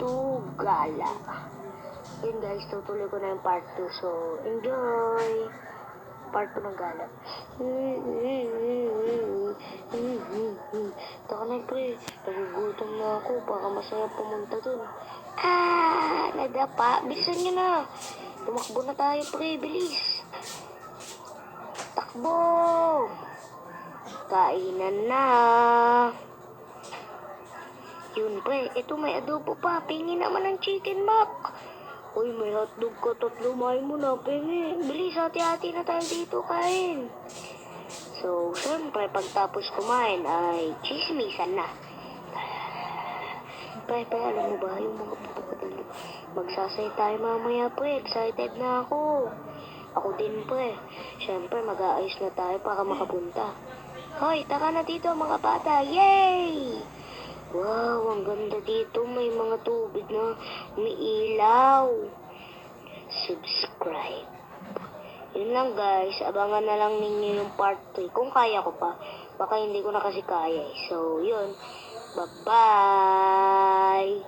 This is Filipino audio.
to Gala. Yun guys, tutuloy ko na yung part 2. So, enjoy! Part 2 ng Gala. Taka na pre, nagugutom na ako. Baka masaya pumunta dun. Nadapa. Bilisan nyo na. Tumakbo na tayo pre, bilis. Takbo! Kainan na. Yun pre, ito may adobo pa. Pingi naman ng chicken mac. Uy, may hotdog ka, tatlo. Main mo na, pingi. Bilis, hati-hati na tayo dito, kain. So, syempre, pagtapos kumain ay chismisan na. Pre, alam mo ba yung mga pupukutin? Magsasay tayo mamaya, pre. Excited na ako. Ako din, pre. Syempre, mag-aayos na tayo para makapunta. Hoy, tara na dito, mga bata. Yay! Wow, ang ganda dito. May mga tubig na umiilaw. Subscribe. Yun lang guys. Abangan na lang ninyo yung part 3. Kung kaya ko pa. Baka hindi ko na kasi kaya eh. So, yun. Bye-bye!